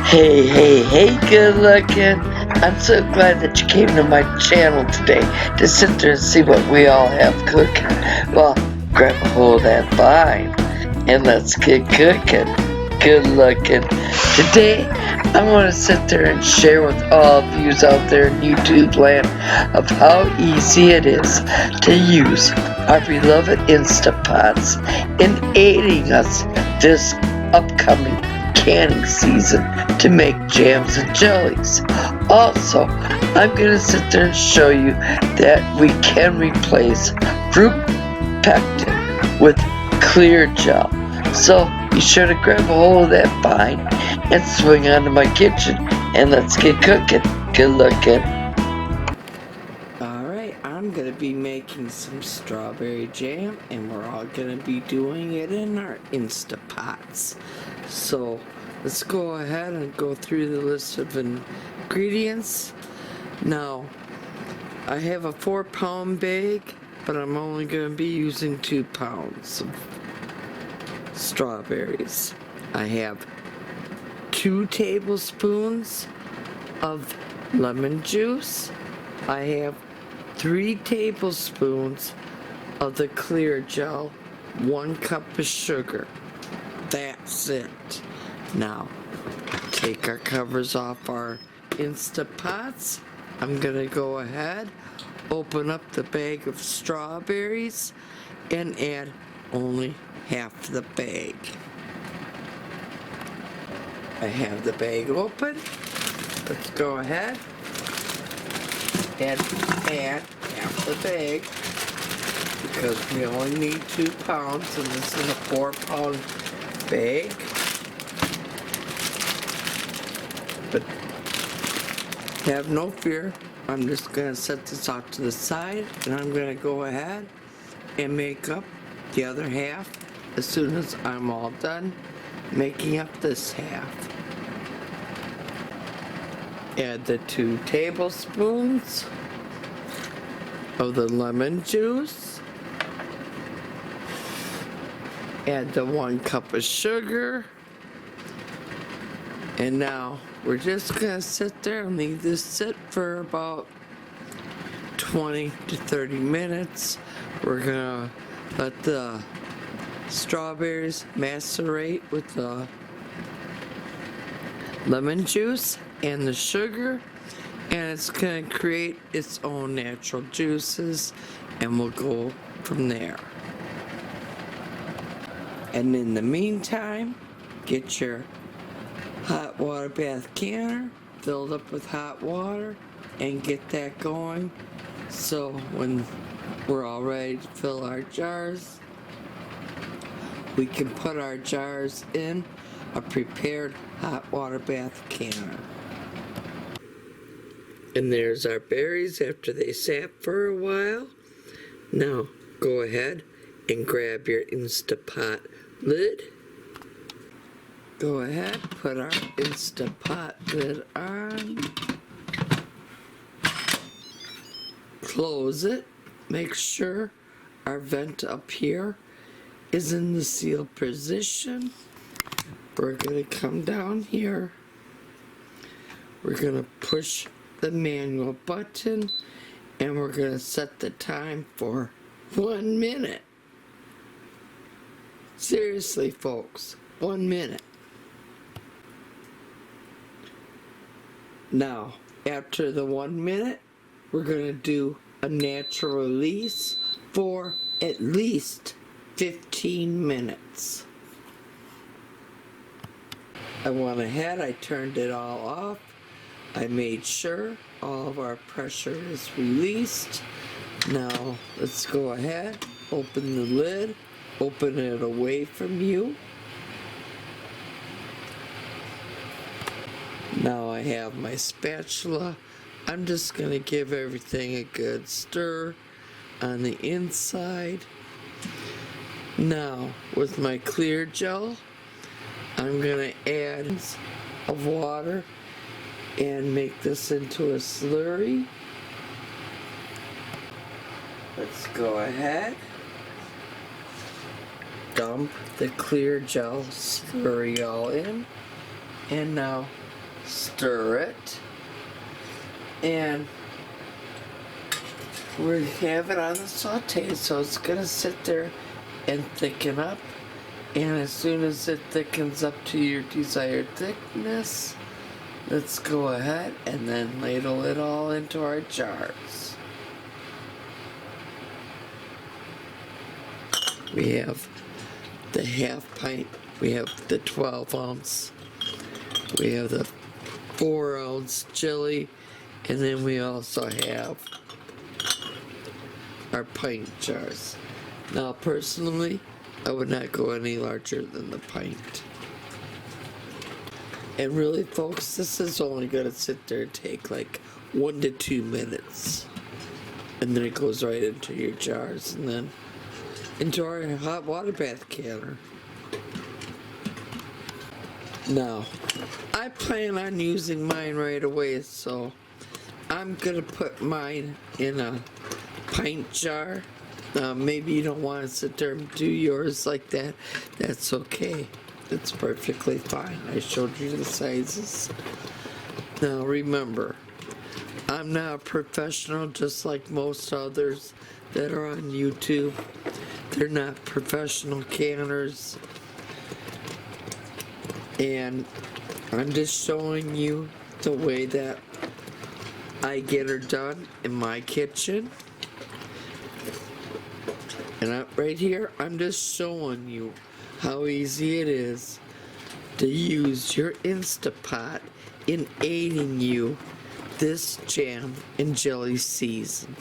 Hey, hey, hey, good looking. I'm so glad that you came to my channel today to sit there and see what we all have cooking. Well, grab a hold of that vine and let's get cooking. Good looking. Today, I want to sit there and share with all of you out there in YouTube land of how easy it is to use our beloved Instant Pots in aiding us this upcoming canning season to make jams and jellies. Also, I'm going to sit there and show you that we can replace fruit pectin with clear gel. So be sure to grab a hold of that vine and swing onto my kitchen and let's get cooking. Good looking. Alright, I'm going to be making some strawberry jam and we're all going to be doing it in our Instant Pots. So let's go ahead and go through the list of ingredients. Now, I have a 4-pound bag, but I'm only going to be using 2 pounds of strawberries. I have 2 tablespoons of lemon juice. I have 3 tablespoons of the clear gel, 1 cup of sugar. That's it. Now, take our covers off our Instant Pots. I'm gonna go ahead, open up the bag of strawberries, and add only half the bag. I have the bag open. Let's go ahead and add half the bag because we only need 2 pounds and this is a 4-pound bag. But have no fear, I'm just going to set this off to the side and I'm going to go ahead and make up the other half as soon as I'm all done making up this half. Add the 2 tablespoons of the lemon juice. Add the 1 cup of sugar. And now we're just gonna sit there and leave this sit for about 20 to 30 minutes. We're gonna let the strawberries macerate with the lemon juice and the sugar, and it's gonna create its own natural juices, and we'll go from there. And in the meantime, get your hot water bath canner filled up with hot water and get that going, so when we're all ready to fill our jars, we can put our jars in a prepared hot water bath canner. And there's our berries after they sat for a while. Now go ahead and grab your Instant Pot lid. Go ahead, put our Instant Pot lid on. Close it. Make sure our vent up here is in the sealed position. We're going to come down here. We're going to push the manual button and we're going to set the time for 1 minute. Seriously, folks, 1 minute. Now, after the 1 minute, we're going to do a natural release for at least 15 minutes. I went ahead, I turned it all off. I made sure all of our pressure is released. Now, let's go ahead, open the lid, open it away from you. Now I have my spatula. I'm just going to give everything a good stir on the inside. Now, with my clear gel, I'm going to add of water and make this into a slurry. Let's go ahead, dump the clear gel slurry all in, and now stir it, and we have it on the saute, so it's gonna sit there and thicken up. And as soon as it thickens up to your desired thickness, let's go ahead and then ladle it all into our jars. We have the half pint, we have the 12 ounce, we have the 4 ounce jelly, and then we also have our pint jars. Now personally, I would not go any larger than the pint. And really folks, this is only going to sit there and take like 1 to 2 minutes. And then it goes right into your jars and then into our hot water bath canner. Now, I plan on using mine right away, so I'm going to put mine in a pint jar. Maybe you don't want to sit there and do yours like that. That's okay. It's perfectly fine. I showed you the sizes. Now remember, I'm not a professional just like most others that are on YouTube. They're not professional canners. And I'm just showing you the way that I get her done in my kitchen. And right here, I'm just showing you how easy it is to use your Instant Pot in aiding you this jam and jelly season.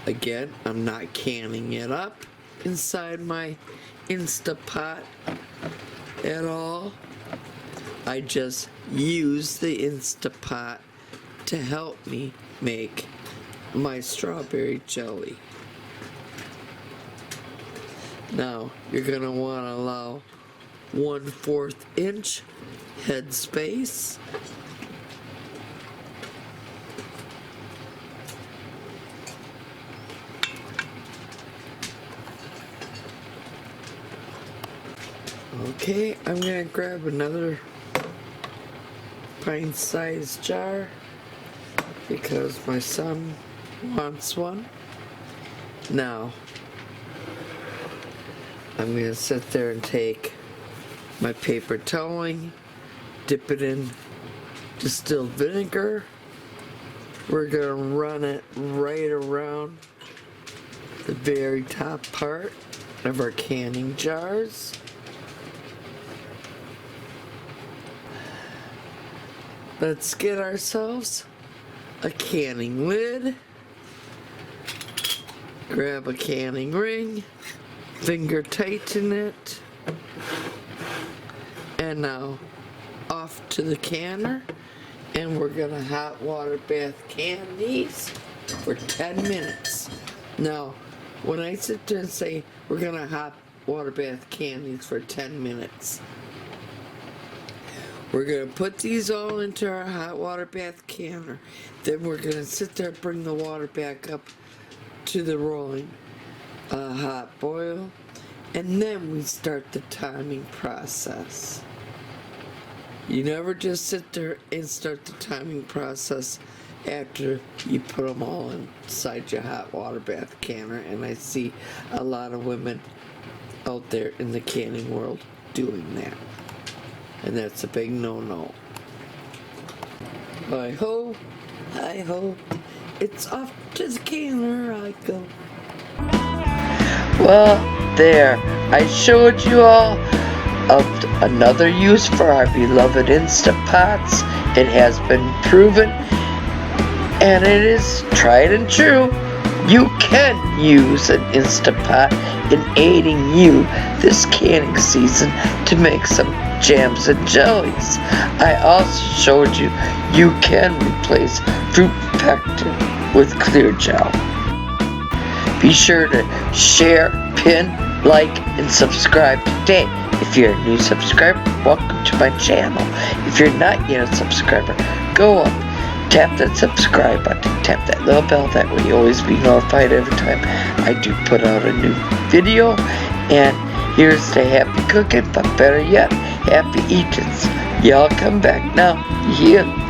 Again, I'm not canning it up inside my Instant Pot at all. I just use the Instant Pot to help me make my strawberry jelly. Now, you're going to want to allow 1/4 inch head space. Okay, I'm going to grab another pint-sized jar because my son wants one. Now, I'm going to sit there and take my paper toweling, dip it in distilled vinegar. We're going to run it right around the very top part of our canning jars. Let's get ourselves a canning lid. Grab a canning ring, finger tighten it, and now off to the canner, and we're gonna hot water bath can these for 10 minutes. Now, when I sit there and say we're gonna hot water bath can these for 10 minutes, we're gonna put these all into our hot water bath canner. Then we're gonna sit there and bring the water back up to the rolling hot boil, and then we start the timing process. You never just sit there and start the timing process after you put them all inside your hot water bath canner, and I see a lot of women out there in the canning world doing that, and that's a big no-no. Hi-ho, hi-ho, it's off to the canner I go. Well, there, I showed you all of another use for our beloved Instant Pots. It has been proven, and it is tried and true. You can use an Instant Pot in aiding you this canning season to make some jams and jellies. I also showed you you can replace fruit pectin with clear gel. Be sure to share, pin, like, and subscribe today. If you're a new subscriber, welcome to my channel. If you're not yet a subscriber, go up, tap that subscribe button, tap that little bell, that way you'll always be notified every time I do put out a new video. And here's to happy cooking, but better yet, happy eatings. Y'all come back now. Yeah.